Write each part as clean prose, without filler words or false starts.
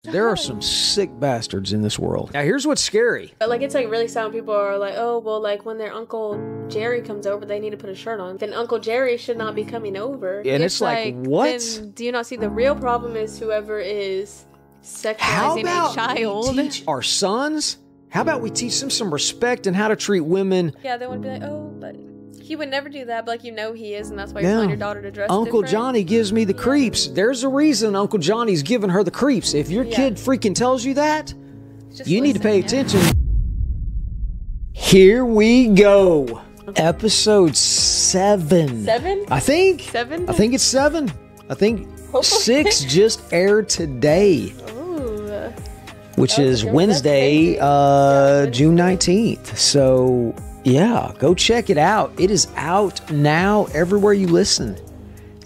There are some sick bastards in this world. Now, here's what's scary. But like, it's like really sad when people are like, oh, well, like when their Uncle Jerry comes over, they need to put a shirt on. Then Uncle Jerry should not be coming over. And it's like what? Then do you not see the real problem is whoever is sexualizing a child? We teach our sons? How about we teach them some respect and how to treat women? Yeah, they would be like, oh, but he would never do that. But like, you know he is, and that's why you're telling your daughter to dress Uncle different. Johnny gives me the creeps. There's a reason Uncle Johnny's giving her the creeps. If your kid freaking tells you that, you need to pay attention. Here we go. Episode 7. 7? I think. 7? I think it's 7. I think 6 just aired today. Ooh. Which is Wednesday, June 19th. So, yeah, go check it out. It is out now everywhere you listen.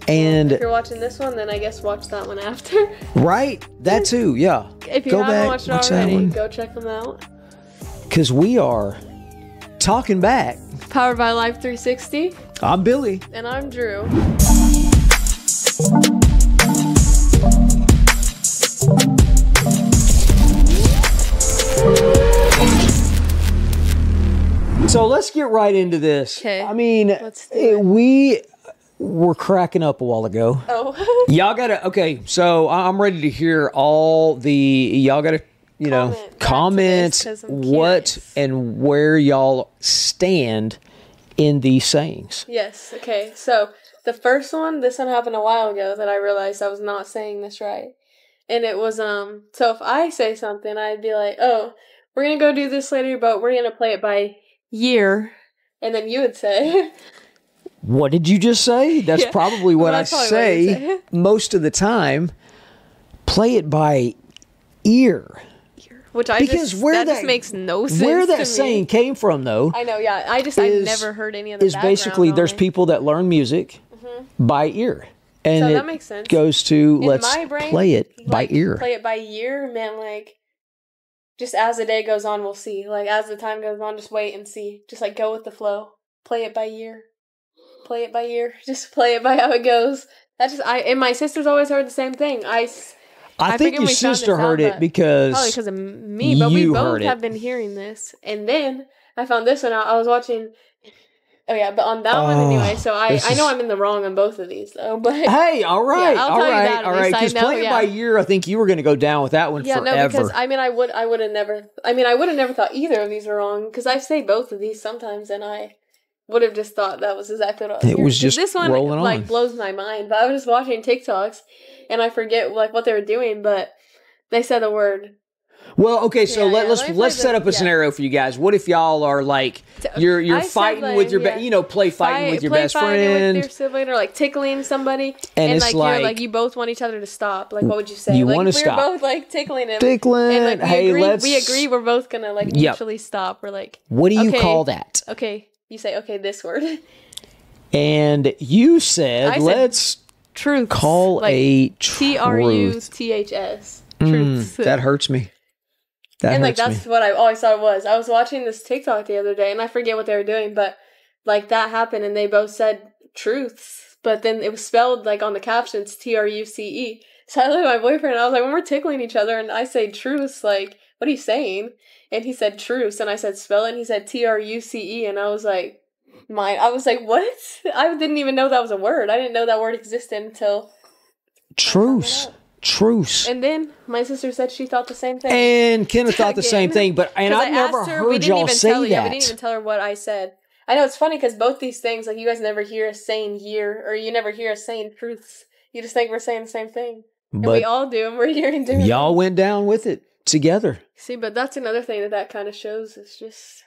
And if you're watching this one, then I guess watch that one after. Right? That too, yeah. If you haven't watched it already, go check them out. Because we are Talking Back. Powered by Life 360. I'm Billy. And I'm Drew. So let's get right into this. Okay. I mean, we were cracking up a while ago. Oh. Y'all gotta, okay, so I'm ready to hear all the, y'all gotta, you know, comment what and where y'all stand in these sayings. Yes, okay. So the first one, this one happened a while ago that I realized I was not saying this right. And it was, so if I say something, I'd be like, oh, we're gonna go do this later, but we're gonna play it by year. And then you would say... What did you just say? That's probably what I say most of the time. Play it by ear. Which that just makes no sense. Where that saying came from, though. I know, yeah. I've never heard any of the background. Basically, there's people that learn music by ear. And so it that makes sense. Goes to, in let's my brain, play it by ear. Play it by ear meant like, just as the day goes on, we'll see. Like, as the time goes on, just wait and see. Just like, go with the flow. Play it by ear. Play it by ear. Just play it by how it goes. That's just, and my sister's always heard the same thing. I think your sister heard it because... Probably because of me, but we both have been hearing this. And then I found this one out. I was watching... Oh, yeah, but on that one anyway. So I know I'm in the wrong on both of these, though. But hey, all right, yeah, all right. Because play it by ear, I think you were going to go down with that one forever. Yeah, no, because I would have never thought either of these were wrong. Because I say both of these sometimes, and I would have just thought that was exactly what I was hearing. It was just this one rolling on. Like blows my mind. But I was just watching TikToks, and I forget like what they were doing, but they said the word. Well, okay, so let's set up a scenario for you guys. What if y'all are like you're fighting with your play fighting with your best friend, with your sibling, or like tickling somebody, and it's like you're you both want each other to stop. Like, what would you say? You like, want to stop? We're both like tickling him, and like we agree we're both gonna like mutually stop. We're like, what do you call that? Okay, you say this word, and you said let's truth call like a truths. Truths. That hurts me. That's what I always thought it was. I was watching this TikTok the other day, and I forget what they were doing, but like that happened, and they both said truths, but then it was spelled like on the captions TRUCE. So I looked at my boyfriend, and I was like, when we're tickling each other, and I say truths, like, what are you saying? And he said truths, and I said spell it, and he said TRUCE, and I was like, what? I didn't even know that was a word. I didn't know that word existed until truce. Truce. And then my sister said she thought the same thing. And Kenneth thought the same thing, but I've never heard y'all say that. Yeah, we didn't even tell her what I said. I know it's funny because both these things, like you guys never hear us saying year, or you never hear us saying truths. You just think we're saying the same thing. And we all do, and we're hearing different. Y'all went down with it together. See, but that's another thing that kind of shows. It's just,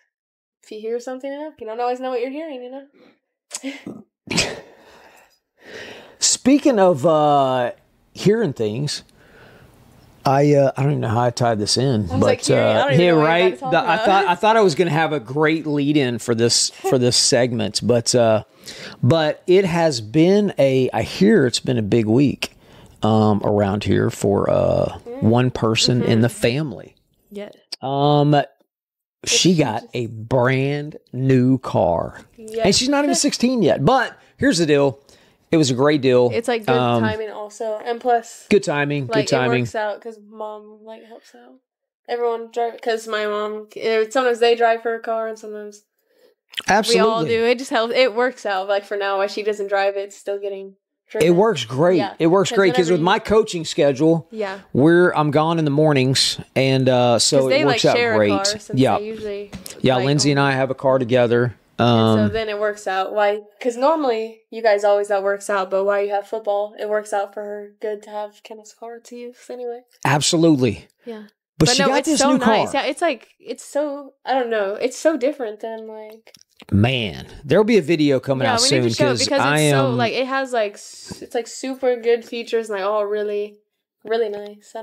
if you hear something enough, you don't always know what you're hearing, you know? Speaking of hearing things, I don't even know how I tied this in, I thought I was going to have a great lead in for this segment, but it has been I hear it's been a big week around here for one person in the family. Yeah. She got a brand new car, and she's not even 16 yet. But here's the deal. It was a great deal. It's like good timing also, and plus good timing. Like, good timing. It works out because mom like helps out. Everyone drive because my mom. Sometimes they drive her car, and sometimes absolutely we all do. It just helps. It works out. Like for now, why she doesn't drive, it's still getting. It works great. Yeah. It works great because with my coaching schedule, I'm gone in the mornings, and so it works out great. A car they usually Lindsay and I have a car together. And so then it works out. Why? Because normally you guys always that works out, but while you have football, it works out for her good to have Kenneth's car to use anyway. Absolutely. Yeah. But she got this new car. Yeah, it's so, I don't know, it's so different than like. Man, there'll be a video coming out soon because it's so like it has like it's like super good features and like all really nice.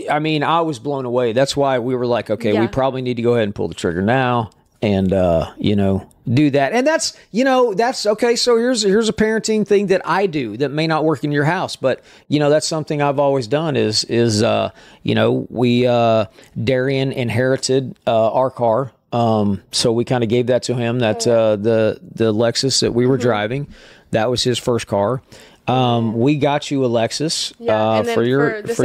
I mean, I was blown away. That's why we were like, okay, we probably need to go ahead and pull the trigger now and do that. And that's okay. So here's a parenting thing that I do that may not work in your house, but that's something I've always done is we Darian inherited our car. So we kind of gave that to him. That's the Lexus that we were driving. That was his first car. We got you a Lexus for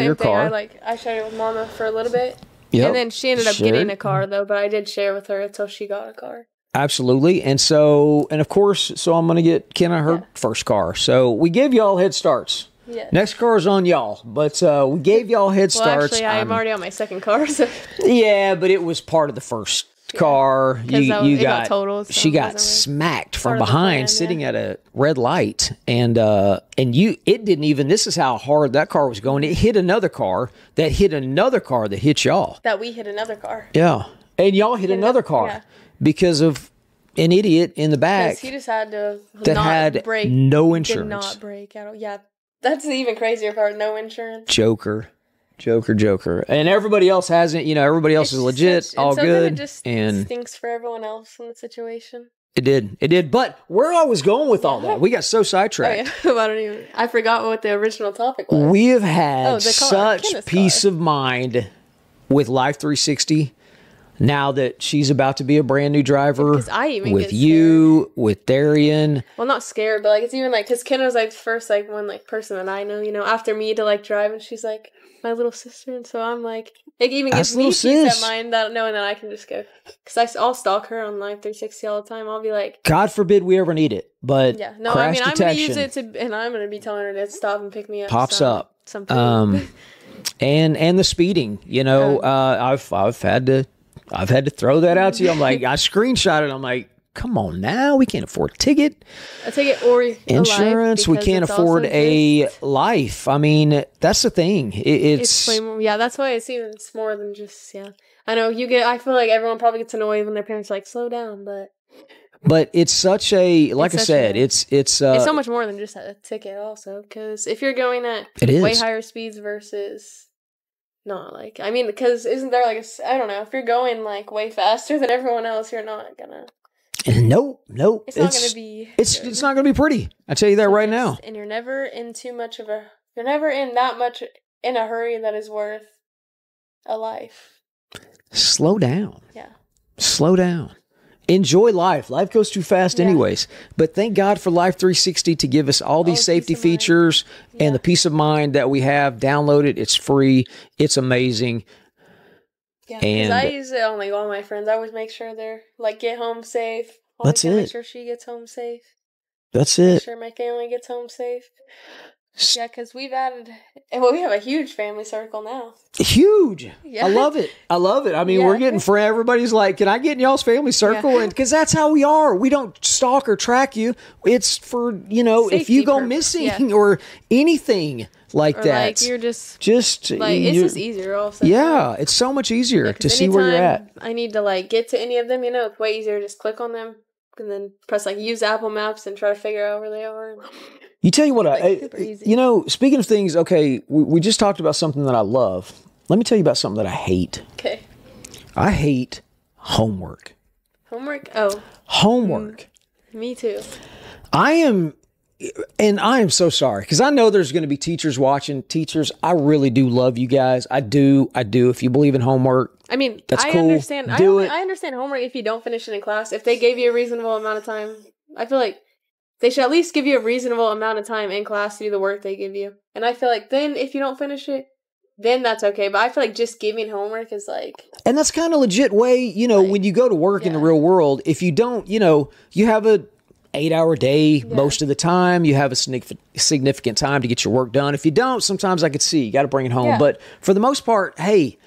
your car. I shared it with Mama for a little bit. Yep. And then she ended up getting a car though, but I did share with her until she got a car. Absolutely. And of course, I'm going to get Kenna her first car. So we gave y'all head starts. Yes. Next car is on y'all, but we gave y'all head starts. Actually, I'm already on my second car. So. Yeah, but it was part of the first car. You got totaled, so she got smacked from behind sitting at a red light, and it didn't even. This is how hard that car was going. It hit another car that hit another car that hit y'all. That we hit another car. Yeah, and y'all hit another car because of an idiot in the back. He just had to had brake, no insurance. Did not brake at all. Yeah, that's the even crazier part. No insurance. Joker. And everybody else hasn't, everybody else is legit, all good. It just stinks for everyone else in the situation. It did. But where I was going with all that, we got so sidetracked. Oh, yeah. I forgot what the original topic was. We have had such peace of mind with Life 360 now that she's about to be a brand new driver. Because I even with you, with Darian. Well, not scared, but it's even because Ken was the first one person that I know, after me to drive, and she's my little sister, and so I'm it even gives me peace of mind that knowing that I can just go, because I'll stalk her on Live 360 all the time. I'll be God forbid we ever need it, but I'm gonna use it and I'm gonna be telling her to stop and pick me up. Pops up something, and the speeding. I've had to throw that out to you. I'm I screenshot it. I'm come on now, we can't afford a ticket or insurance. We can't afford a life. I mean, that's the thing. It's way more, that's why it's more than just I know I feel like everyone probably gets annoyed when their parents are slow down, but it's such a it's so much more than just a ticket also, because if you're going at way higher speeds versus not because isn't there I don't know, if you're going way faster than everyone else, you're not gonna. Nope. It's not going to be. It's not going to be pretty. I tell you that right now. And you're never in You're never in that much in a hurry that is worth a life. Slow down. Yeah. Slow down. Enjoy life. Life goes too fast anyways. But thank God for Life 360 to give us all these safety features and the peace of mind that we have. Download it. It's free. It's amazing. Yeah, because I use it on all my friends. I always make sure they're get home safe. That's it. Make sure she gets home safe. That's it. Make sure my family gets home safe. Yeah, because we have a huge family circle now. Huge. Yeah. I love it. I mean, we're getting friends. Everybody's can I get in y'all's family circle? Yeah. And because that's how we are. We don't stalk or track you. It's for, safety if you go missing or anything that. You're just it's just easier also. Yeah, it's so much easier to see where you're at. I need to get to any of them, it's way easier to just click on them and then press use Apple Maps and try to figure out where they are. You tell you what, super easy. Speaking of things, okay, we just talked about something that I love. Let me tell you about something that I hate. Okay. I hate homework. Homework? Oh. Homework. Me too. I am so sorry because I know there's going to be teachers watching. Teachers, I really do love you guys. I do. If you believe in homework, I mean, that's cool. Understand. I understand homework if you don't finish it in class. If they gave you a reasonable amount of time, I feel they should at least give you a reasonable amount of time in class to do the work they give you. And I feel like then if you don't finish it, then that's okay. But I feel like just giving homework is like... And that's kind of legit way, like, when you go to work in the real world, if you don't, you have a 8-hour day most of the time. You have a significant time to get your work done. If you don't, sometimes I could see you got to bring it home. Yeah. But for the most part, hey,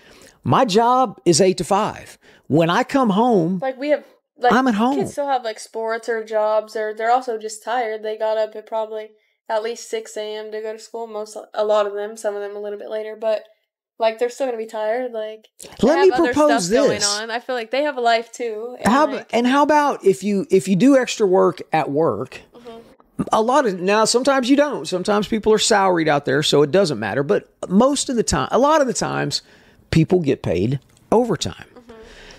my job is 8 to 5. When I come home, like we have... Like, I'm at home. Kids still have, like, sports or jobs, or they're also just tired. They got up at probably at least 6 a.m. to go to school. A lot of them, some of them a little bit later, but, like, they're still going to be tired. Like, let me propose this. Going on. I feel like they have a life, too. And how about if you do extra work at work, now, sometimes you don't. Sometimes people are salaried out there, so it doesn't matter. But a lot of the times, people get paid overtime.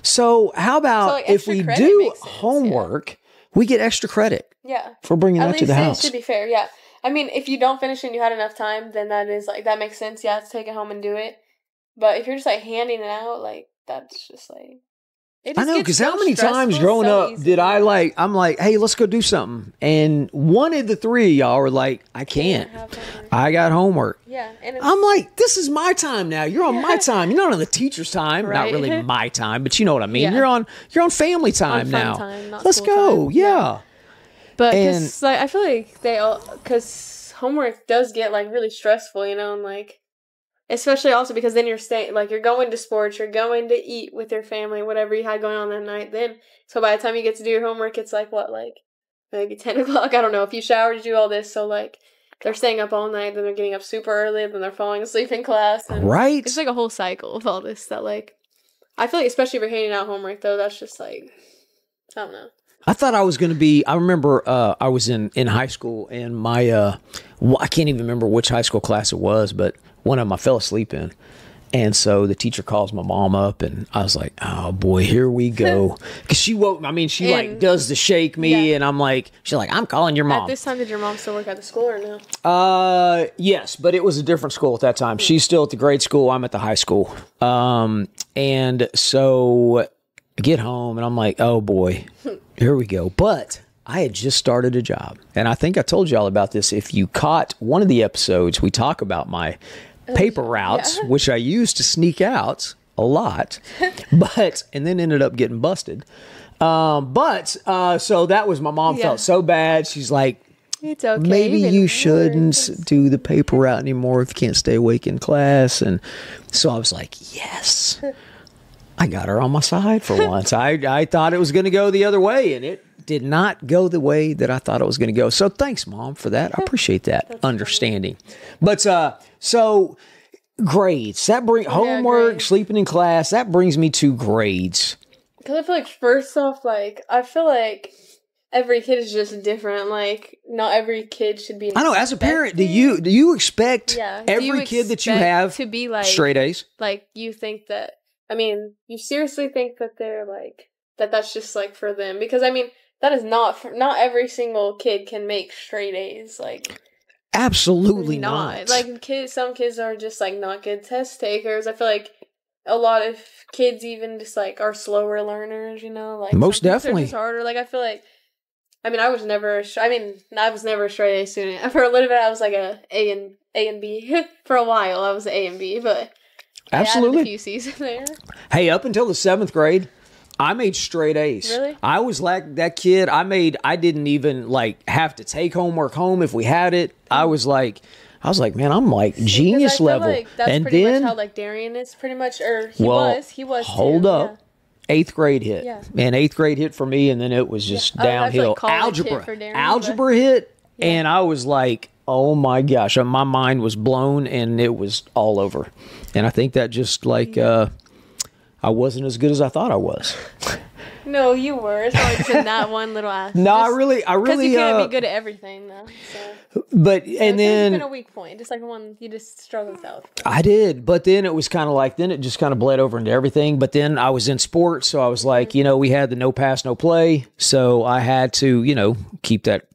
So how about if we do homework, we get extra credit? Yeah. For bringing that to the house. It should be fair, yeah. I mean, if you don't finish and you had enough time, then that makes sense. You have to take it home and do it. But if you're just, like, handing it out, like, that's just, like... I know, because how many times growing up did I'm like, hey, let's go do something. And one of the three of y'all are like, I can't. I got homework. Yeah. And I'm like, this is my time now. You're on my time. You're not on the teacher's time. Right. Not really my time, but you know what I mean. Yeah. You're on family time now. Let's go. Time. Yeah. But cause, like, I feel like because homework does get, like, really stressful, and, like, especially also because then you're staying, like, you're going to sports, you're going to eat with your family, whatever you had going on that night. Then, so by the time you get to do your homework, it's like, what, like, maybe 10 o'clock? I don't know. If you showered, you do all this. So, like, they're staying up all night, then they're getting up super early, then they're falling asleep in class. And right. It's like a whole cycle of all this that, like, I feel like, especially if you're handing out homework, though, that's just, like, I don't know. I thought I was going to be, I remember I was in high school, and my, I can't even remember which high school class it was, but one of them I fell asleep in. And so the teacher calls my mom up, and I was like, oh boy, here we go. Because she woke, she like does the shake me, and I'm like, she's like, I'm calling your mom. At this time, did your mom still work at the school or no? Yes, but it was a different school at that time. She's still at the grade school. I'm at the high school. And so I get home, and I'm like, oh boy, here we go. But I had just started a job, and I think I told y'all about this. If you caught one of the episodes, we talk about my paper routes, which I used to sneak out a lot, and then ended up getting busted. So that was, my mom felt so bad. She's like, it's okay. Maybe you shouldn't do the paper route anymore if you can't stay awake in class. And so I was like, yes, I got her on my side for once. I thought it was going to go the other way, and it did not go the way that I thought it was going to go. So thanks, Mom, for that. I appreciate that understanding. Funny. But so grades, that homework, grades. Sleeping in class, that brings me to grades. Because I feel like, first off, like, I feel like every kid is just different. Like, not every kid should be. I know. As a parent, do you expect every kid that you have to be like straight A's? Like, you think that? You seriously think that they're like that's just like for them? Because that is not every single kid can make straight A's. Like, absolutely not. Like, some kids are just like not good test takers. I feel like a lot of kids even just like are slower learners. Like, most definitely just harder. Like, I feel like. I was never a straight A student. For a little bit, I was like a and B. For a while, I was an A and B, but absolutely I added a few C's in there. Hey, up until the 7th grade, I made straight A's. Really? I was like that kid. I didn't even like have to take homework home if we had it. I was like, man, I'm like genius level. Like that's and pretty then much how like Darian is pretty much, or he was. Hold too. up. Yeah. 8th grade hit. Yeah. And 8th grade hit for me, and then it was just downhill. Like Algebra hit, and I was like, oh my gosh, my mind was blown, and it was all over. And I think that just like I wasn't as good as I thought I was. No, you were. It's only just in that one little aspect. No, I really. Because you can't be good at everything, though. So. But and then it's been a weak point, just like one you just struggled with. I did, but then it was kind of like it just kind of bled over into everything. But then I was in sports, so I was like, we had the no pass, no play, so I had to, keep that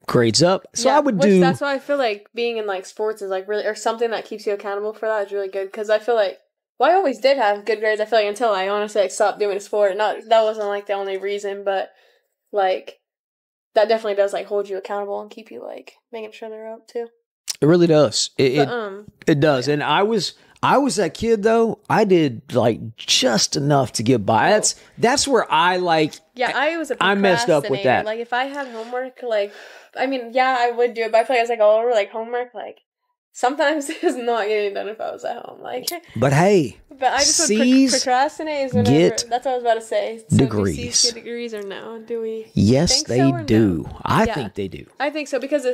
grades up. So I would do. That's why I feel like being in like sports is like really, or something that keeps you accountable for that is really good. Because I feel like. Well, I always did have good grades, I feel like, until I honestly stopped doing sport. That wasn't, like, the only reason, but, like, that definitely does like hold you accountable and keep you like making sure they're up too. It really does. It does. And I was that kid though. I did like just enough to get by. That's where I like. Yeah, I messed up with that. Like if I had homework, like I mean, yeah, I would do it. But I feel like I was like all over like homework, like. Sometimes it's not getting done if I was at home. Like, but hey, but I just would procrastinate. Is whenever, get that's what I was about to say. So degrees. Do C's get degrees or no? Do we? Yes, they do. No? I think they do. I think so because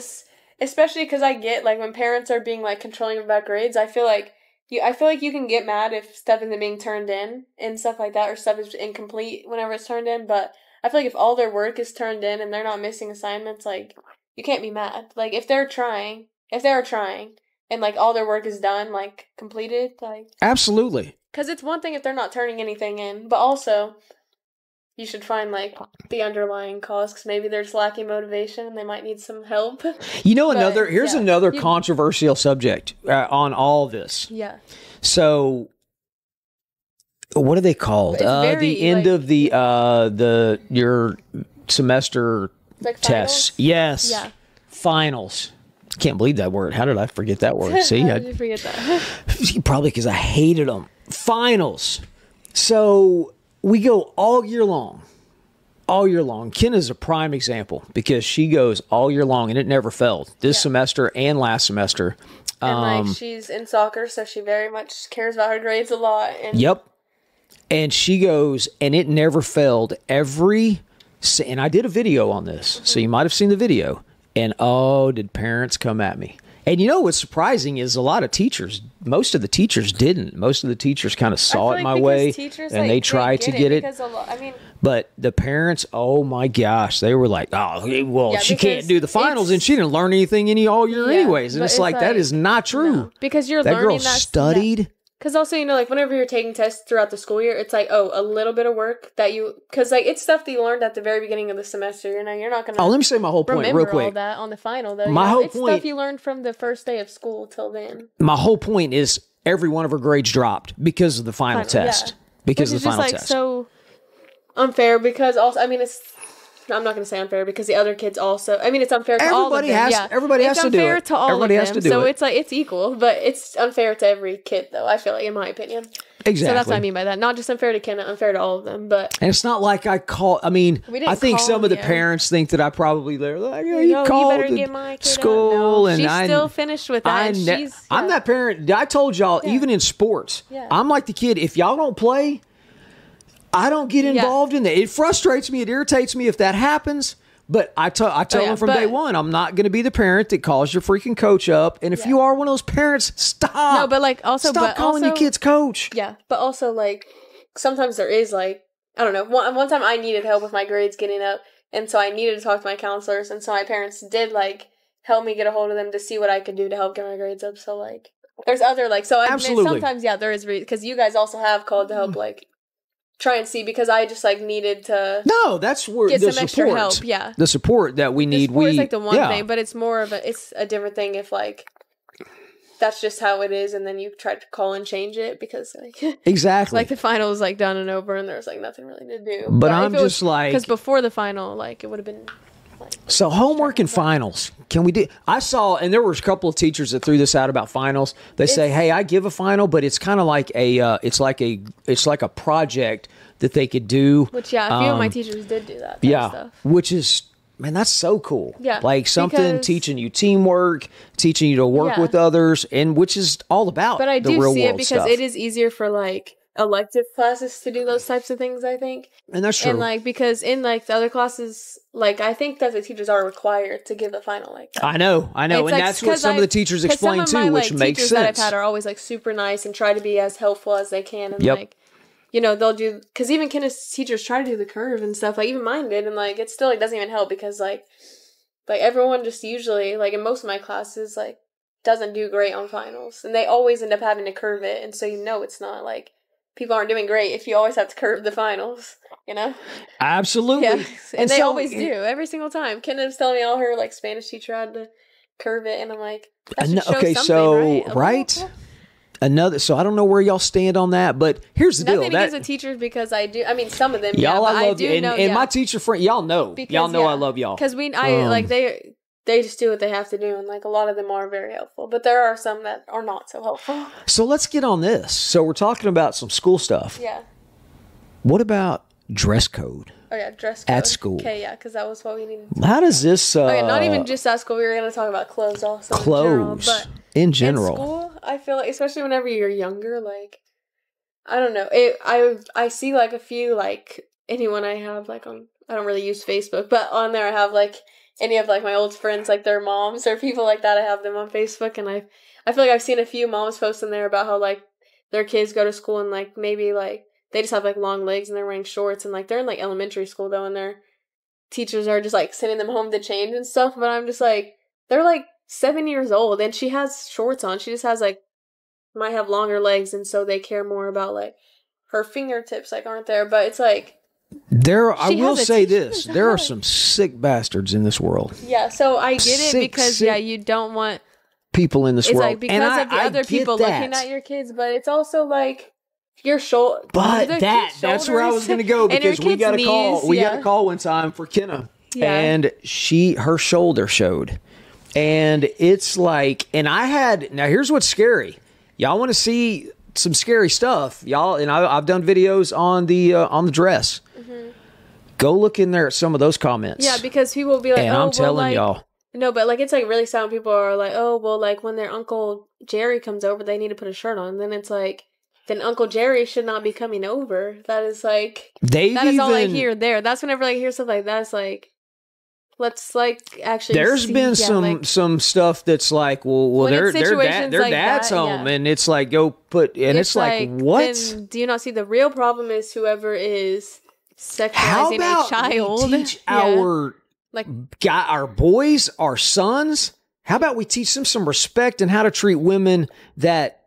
especially because I get like when parents are being like controlling about grades. I feel like you can get mad if stuff isn't being turned in and stuff like that, or stuff is incomplete whenever it's turned in. But I feel like if all their work is turned in and they're not missing assignments, like you can't be mad. Like if they're trying. And, like, all their work is done, like, completed, like... Absolutely. Because it's one thing if they're not turning anything in, but also, you should find, like, the underlying cause, because maybe they're just lacking motivation, and they might need some help. You know, here's another controversial subject on all this. Yeah. So, what are they called? The end of your semester like tests. Finals? Yes. Yeah. Finals. Can't believe that word. How did I forget that word? See, how did you forget that? Probably because I hated them. Finals. So we go all year long. All year long. Ken is a prime example because she goes all year long and it never failed. This semester and last semester. And like she's in soccer, so she very much cares about her grades a lot. And yep. And she goes, and it never failed. And I did a video on this, so you might have seen the video. And did parents come at me? And you know what's surprising is most of the teachers didn't. Most of the teachers kind of saw it my way, and they tried to get it. But the parents, oh my gosh, they were like, she can't do the finals, and she didn't learn anything all year anyways. And it's like, that is not true. No, because you're that learning girl studied. Yeah. Because also, like, whenever you're taking tests throughout the school year, it's like, a little bit of work that because, like, it's stuff that you learned at the very beginning of the semester. You're not going to let me say my whole point real quick. Remember all that on the final, though. It's stuff you learned from the first day of school till then. My whole point is every one of her grades dropped because of the final test. Yeah. Because of the final test. Which is, so unfair because also, I'm not going to say unfair because the other kids also. It's unfair to all of them. Everybody has to do it. It's unfair to all of them. So it's like it's equal, but it's unfair to every kid, though. I feel like, in my opinion. Exactly. So that's what I mean by that. Not just unfair to Ken, unfair to all of them. But and it's not like I call. I think some of the parents think that I probably you better get my kid school, and she's still finished with that. I'm that parent. I told y'all, even in sports, I'm like the kid. If y'all don't play, I don't get involved in that. It frustrates me. It irritates me if that happens. But I tell them from day one, I'm not going to be the parent that calls your freaking coach up. And if you are one of those parents, stop. No, but like also, stop calling your kids coach. Yeah, but also like sometimes there is like I don't know. One time I needed help with my grades getting up, and so I needed to talk to my counselors, and so my parents did like help me get a hold of them to see what I could do to help get my grades up. So like there's other like so absolutely. Sometimes there is because you guys also have called to help like. Try and see because I just like needed to. No, that's where get the some support, extra help. Yeah, the support that we need. It's like the one thing, but it's more of it's a different thing if like that's just how it is, and then you try to call and change it because like exactly like the final was like done and over, and there's like nothing really to do. But I'm just like because before the final, like it would have been. So homework and finals. Can we do? I saw, and there were a couple of teachers that threw this out about finals. They say, "Hey, I give a final, but it's kind of like it's like a project that they could do." Which a few of my teachers did do that. Stuff. Which is man, that's so cool. Yeah, like something teaching you teamwork, teaching you to work with others, and which is all about. But I do see it because it is easier for like elective classes to do those types of things, I think. And that's true. And like because in like the other classes, like I think that the teachers are required to give a final like that. I know. And like, that's what some of the teachers explain too, which makes sense. That I've had are always like super nice and try to be as helpful as they can, and like they'll do because even Kenneth's teachers try to do the curve and stuff. Like even mine did, and like it still like doesn't even help because like everyone just usually like in most of my classes like doesn't do great on finals, and they always end up having to curve it, and so it's not like. People aren't doing great if you always have to curve the finals, Absolutely. Yeah. And they always do, every single time. Kendra was telling me all her, like, Spanish teacher had to curve it, and I'm like, that should show something, right? another. So I don't know where y'all stand on that, but here's the deal. Nothing against the teachers because I do. I mean, some of them. Y'all, I love you, and my teacher friend. Y'all know. Y'all know I love y'all because like they just do what they have to do, and like a lot of them are very helpful, but there are some that are not so helpful. So let's get on this. So we're talking about some school stuff. Yeah. What about dress code? Oh yeah, dress code at school. Okay, yeah, because that was what we needed. How does this? Okay, not even just at school. We were going to talk about clothes also. Clothes in general. In school, I feel like, especially whenever you're younger, like I don't know. I see like a few like anyone I have like on. I don't really use Facebook, but on there I have like any of like my old friends, like their moms or people like that. I have them on Facebook, and I feel like I've seen a few moms post in there about how like their kids go to school and like maybe like they just have like long legs and they're wearing shorts, and like they're in like elementary school though, and their teachers are just like sending them home to change and stuff. But I'm just like, they're like 7 years old and she has shorts on. She just has like might have longer legs, and so they care more about like her fingertips like aren't there. But it's like I will say this: there are some sick bastards in this world. Yeah, so I get it because you don't want people in this world, like because of the other people looking at your kids, but it's also like your shoulder. But that's where I was going to go because we got a call. We got a call one time for Kenna, and her shoulder showed, and it's like, and now here's what's scary. Y'all want to see some scary stuff, y'all, and I've done videos on the dress. Go look in there at some of those comments. Yeah, because people will be like, and I'm telling y'all. No, but like it's like really sad when people are like, oh, well, like when their Uncle Jerry comes over, they need to put a shirt on. And then it's like, then Uncle Jerry should not be coming over. That is like, that is all I hear there. That's whenever I hear stuff like that, it's like, let's like actually. There's been some stuff that's like, well, their dad's home, and it's like go put, and it's like what? Then do you not see the real problem is whoever is sexualizing a child? We teach our boys, our sons. How about we teach them some respect and how to treat women that.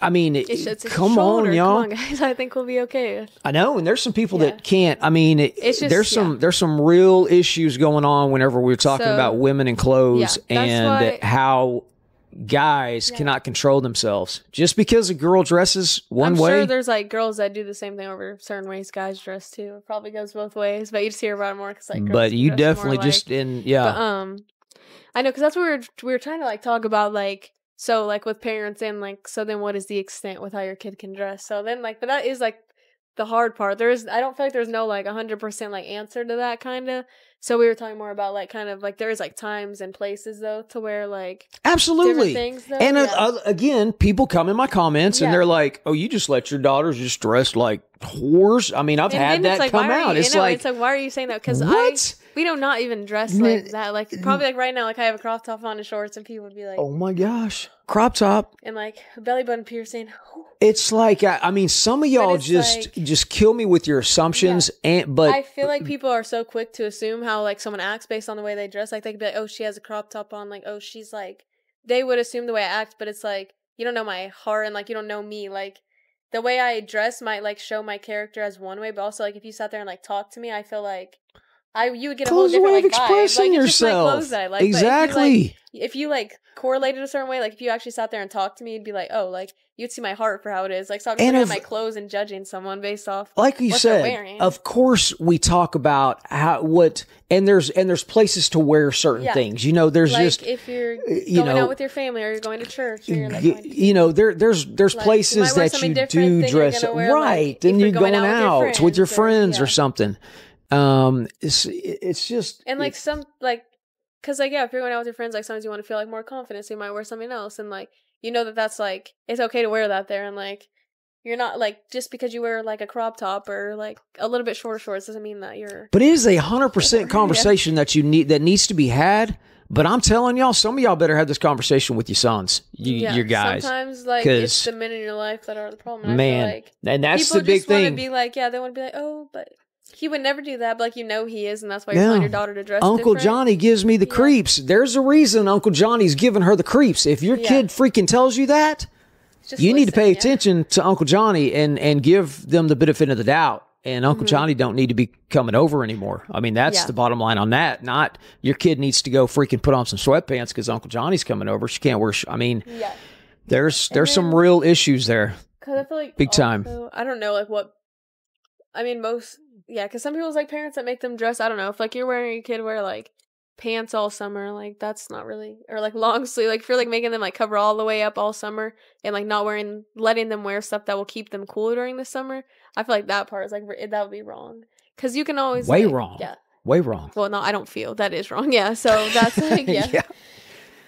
I mean, come on, y'all. Come on, guys. I think we'll be okay. I know, and there's some people that can't. I mean, there's some real issues going on whenever we're talking about women and clothes and how guys cannot control themselves just because a girl dresses one way. I'm sure there's like girls that do the same thing over certain ways guys dress too. It probably goes both ways, but you just hear about it more because like. But you definitely just But, I know because that's what we were trying to like talk about like. So, like, with parents and, like, so then what is the extent with how your kid can dress? So then, like, but that is, like, the hard part. I don't feel like there's no, like, 100%, like, answer to that, kind of. So we were talking more about, like, kind of, like, there is, like, times and places, though, to where, like... Absolutely. Things, though. And, again, people come in my comments, and they're like, oh, you just let your daughters just dress like whores? I mean, I've had that come out. It's like, why are you saying that? Because we do not even dress like that. Like, probably, like, right now, like, I have a crop top on and shorts, and people would be like... Oh, my gosh. Crop top. And, like, a belly button piercing. It's like, I mean, some of y'all just kill me with your assumptions, but... I feel like people are so quick to assume how, like, someone acts based on the way they dress. Like, they could be like, oh, she has a crop top on. Like, oh, she's, like... They would assume the way I act, but it's, like, you don't know my heart, and, like, you don't know me. Like, the way I dress might, like, show my character as one way, but also, like, if you sat there and, like, talked to me, I feel like... you would get a whole different way of like, expressing vibe. Like, yourself. It's just my clothes that I like. Exactly. If you like correlated a certain way, like if you actually sat there and talked to me, you'd be like, oh, like you'd see my heart for how it is. Like stop looking at my clothes and judging someone based off like you what said. They're wearing. Of course, we talk about and there's places to wear certain things. You know, there's like just if you're going out with your family or you're going to church, or you're like you know, there's like, places that you do dress up, right, like, and you're going out with your friends or something. It's just and like some like because like if you're going out with your friends, like sometimes you want to feel like more confidence, so you might wear something else, and like you know that's like it's okay to wear that there, and like you're not like just because you wear like a crop top or like a little bit shorter shorts doesn't mean that you're. But it is 100% conversation that needs to be had. But I'm telling y'all, some of y'all better have this conversation with your sons, your guys. Sometimes, like, it's the men in your life that are the problem. Man, I feel like and that's the big thing. People just want to be like, they want to be like, oh, but he would never do that. But, like, you know he is, and that's why you're telling your daughter to dress Uncle different. Johnny gives me the creeps. There's a reason Uncle Johnny's giving her the creeps. If your kid freaking tells you that, you need to pay attention to Uncle Johnny and give them the benefit of the doubt. And Uncle Johnny don't need to be coming over anymore. I mean, that's the bottom line on that. Not your kid needs to go freaking put on some sweatpants because Uncle Johnny's coming over. She can't wear. There's some real issues there. Because I feel like big time. I don't know, like what. I mean, because some people's like parents that make them dress. I don't know if like you're wearing your kid wear like pants all summer, like that's not really, or like long sleeve. Like if you're like making them like cover all the way up all summer and like not letting them wear stuff that will keep them cool during the summer. I feel like that part is like that would be wrong. Because you can always way wrong. Yeah, way wrong. Well, no, I don't feel that is wrong. Yeah, so that's like yeah.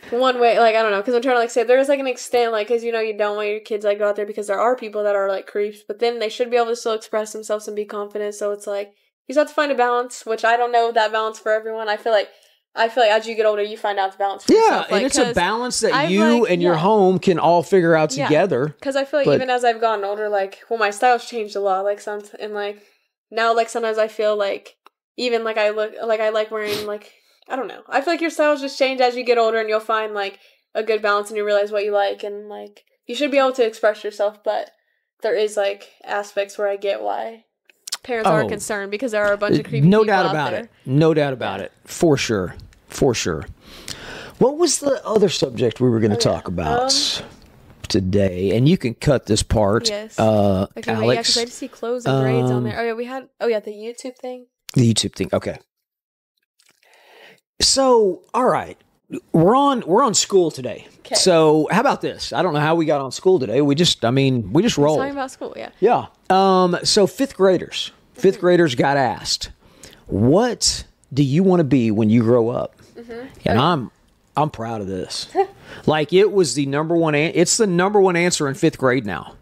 One way, like, I don't know, because I'm trying to, like, say, there's, like, an extent, like, because, you know, you don't want your kids, like, go out there because there are people that are, like, creeps, but then they should be able to still express themselves and be confident, so it's, like, you just have to find a balance, which I don't know that balance for everyone. I feel like as you get older, you find out the balance for yourself. Yeah, and it's a balance that you and your home can all figure out together. Because I feel like even as I've gotten older, like, well, my style's changed a lot, like, and, like, now, like, sometimes I feel like, even, like, I like wearing, like, I don't know. I feel like your styles just change as you get older, and you'll find, like, a good balance, and you realize what you like, and, like, you should be able to express yourself, but there is, like, aspects where I get why parents are concerned, because there are a bunch of creepy people out there. No doubt about it. For sure. What was the other subject we were going to talk about today? And you can cut this part, yes. Alex. Because I just see clothes and grades on there. The YouTube thing. The YouTube thing, okay. So, all right. We're on school today. Okay. So how about this? I don't know how we got on school today. We just rolled. Talking about school, yeah. Yeah. So fifth graders got asked, what do you want to be when you grow up? Mm-hmm. And I'm proud of this. Like it was the number one. It's the number one answer in fifth grade now,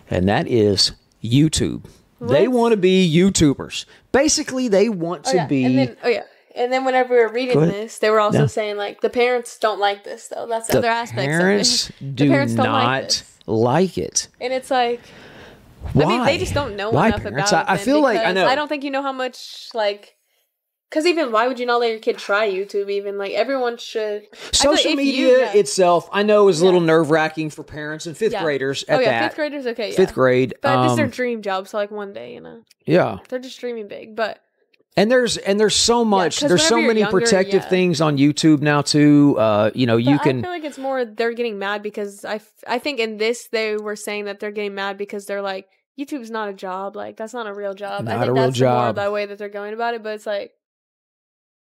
and that is YouTube. What? They want to be YouTubers. Basically, they want to be. And then whenever we were reading this, they were also saying, like, the parents don't like this, though. That's the other aspect of it. The parents don't like it. And it's like, why? I mean, they just don't know enough about it. I feel like, I know. I don't think you know how much, like, because even why would you not let your kid try YouTube even? Like, everyone should. Social media itself, I know, is a little nerve-wracking for parents and fifth graders at that. Fifth graders, okay, Fifth grade. But this is their dream job, so, like, one day, you know. Yeah. They're just dreaming big, but. And there's so much. There's so many protective things on YouTube now too. You can. I feel like it's more they're getting mad because I think in this they were saying that they're getting mad because they're like YouTube's not a job. Like that's not a real job. I think that's more the way that they're going about it. But it's like,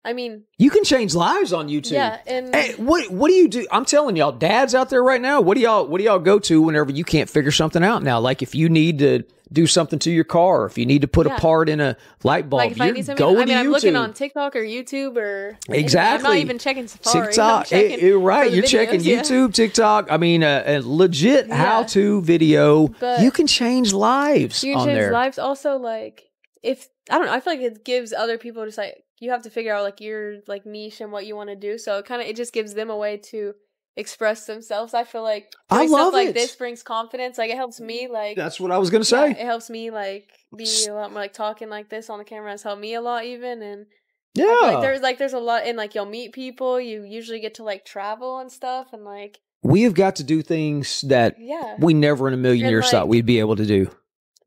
I mean, you can change lives on YouTube. Yeah. And hey, what do you do? I'm telling y'all, dads out there right now, what do y'all go to whenever you can't figure something out now? Like if you need to do something to your car, if you need to put a part in a light bulb, you're going to YouTube. I'm looking on TikTok or YouTube or exactly. I'm not even checking Safari. TikTok, you're right. You're checking YouTube, TikTok. I mean, a legit how-to video. But you can change lives. You can change lives. Also, like if I don't know, I feel like it gives other people just like you have to figure out like your like niche and what you want to do. So it just gives them a way to express themselves. I feel like I love stuff like this brings confidence. Like it helps me. Like that's what I was gonna say. It helps me like be a lot more like talking like this on the camera has helped me a lot even. And there's a lot and like you'll meet people. You usually get to like travel and stuff and like we have got to do things that we never in a million years thought we'd be able to do.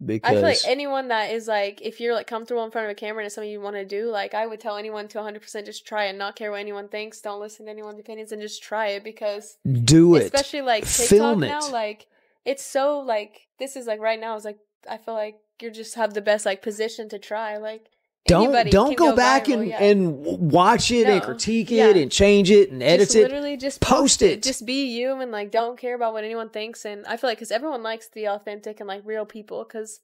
Because I feel like anyone that is like, if you're like comfortable in front of a camera and it's something you want to do, like I would tell anyone to 100% just try it, not care what anyone thinks, don't listen to anyone's opinions, and just try it because do it. Especially like TikTok now, like it's so like this is like right now is like I feel like you just have the best like position to try like. Don't go back and watch it and critique it and change it and edit it. Literally just post it. Just be you and like don't care about what anyone thinks. And I feel like because everyone likes the authentic and like real people because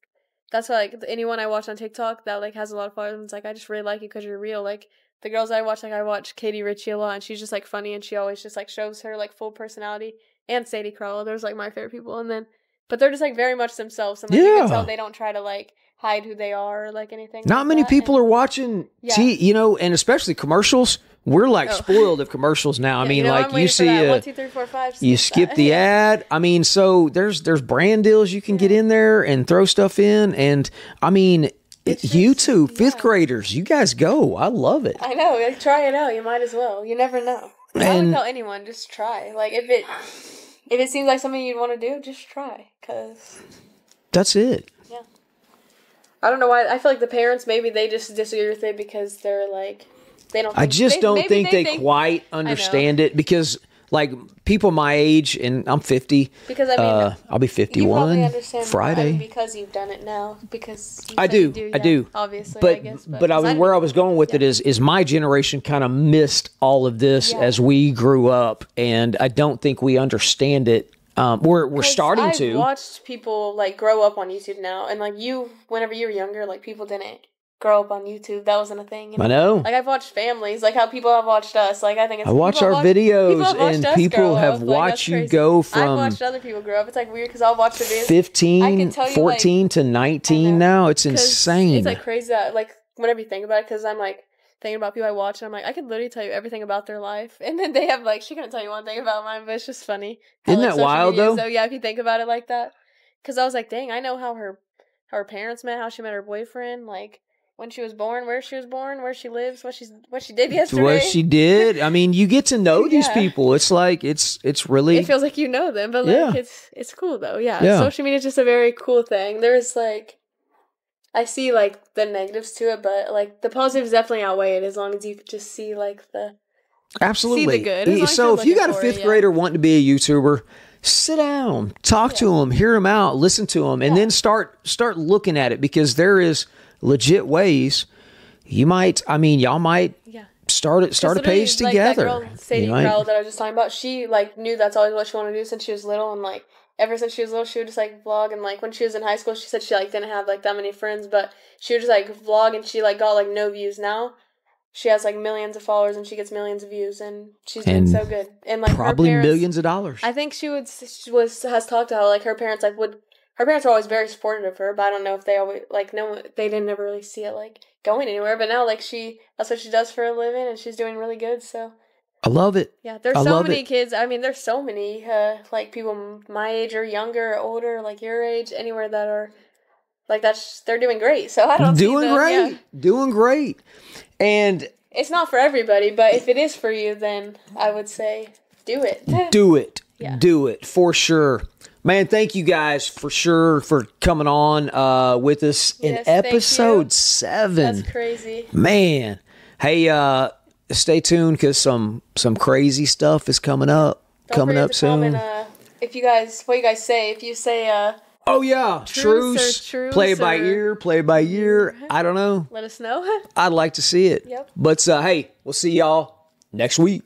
that's why like anyone I watch on TikTok that like has a lot of followers, it's like I just really like you because you're real. Like the girls I watch, like I watch Katie Ritchie a lot and she's just like funny and she always just like shows her like full personality. And Sadie Crowell, there's like my favorite people. And then but they're just like very much themselves and like you can tell they don't try to like hide who they are or like anything. Not many people are watching and especially commercials. We're like spoiled of commercials now. I mean, like you see 1, 2, 3, 4, 5, you skip the ad. I mean, so there's brand deals you can get in there and throw stuff in. And I mean, YouTube, fifth graders, you guys go. I love it. I know. Like, try it out. You might as well. You never know. I would tell anyone, just try. Like if it seems like something you'd want to do, just try. Cause that's it. I don't know why. I feel like the parents, maybe they just disagree with it because they're like, they don't think, I just don't think they quite understand it because like people my age, and I'm 50. Because I mean, I'll be 51 Friday. Because you've done it now. Because I do. Obviously, but I guess. But where I was going with it is my generation kind of missed all of this as we grew up, and I don't think we understand it. We're starting to. I've watched people like grow up on YouTube now, and like whenever you were younger, like people didn't grow up on YouTube. That wasn't a thing. You know? I know. Like I've watched families, like how people have watched us. Like I think it's I watch our videos, and people have watched you go from. I've watched other people grow up. It's like weird because I'll watch the videos. 15, 14 to 19 now. It's insane. It's like crazy that like whenever you think about it, because I'm like thinking about people I watch, and I'm like, I could literally tell you everything about their life, and then they have like, she couldn't tell you one thing about mine, but it's just funny. Isn't that wild though? So yeah, if you think about it like that, because I was like, dang, I know how her parents met, how she met her boyfriend, like. When she was born, where she was born, where she lives, what she did yesterday. What she did. I mean, you get to know these people. It's like it's really. It feels like you know them, but like it's cool though. Yeah. Social media is just a very cool thing. There's like, I see like the negatives to it, but like the positives definitely outweigh it as long as you just see like the. Absolutely. See the good. So if you got a fifth grader wanting to be a YouTuber, sit down, talk to them, hear them out, listen to them, and then start looking at it, because there is legit ways y'all might start a page together. That girl Sadie Crowell that I was just talking about, she like knew that's always what she wanted to do since she was little, and like ever since she was little she would just like vlog, and like when she was in high school she said she like didn't have like that many friends, but she would just like vlog, and she like got like no views. Now she has like millions of followers and she gets millions of views, and she's doing so good, and like probably her parents, millions of dollars. I think she has talked to how like her parents like would. Her parents were always very supportive of her, but I don't know if they always, like, no, they didn't ever really see it, like, going anywhere. But now, like, that's what she does for a living, and she's doing really good, so. I love it. Yeah, there's so many kids. I mean, there's so many, like, people my age or younger or older, like, your age, anywhere that are, like, they're doing great. So I don't Doing great. And. It's not for everybody, but if it is for you, then I would say do it. Do it. Yeah. Do it, for sure. Man, thank you guys for sure for coming on with us in episode 7. That's crazy. Man. Hey, stay tuned because some crazy stuff is coming up. Coming up soon. Comment, what you guys say. If you say oh yeah, truce, play by ear. I don't know. Let us know. I'd like to see it. Yep. But hey, we'll see y'all next week.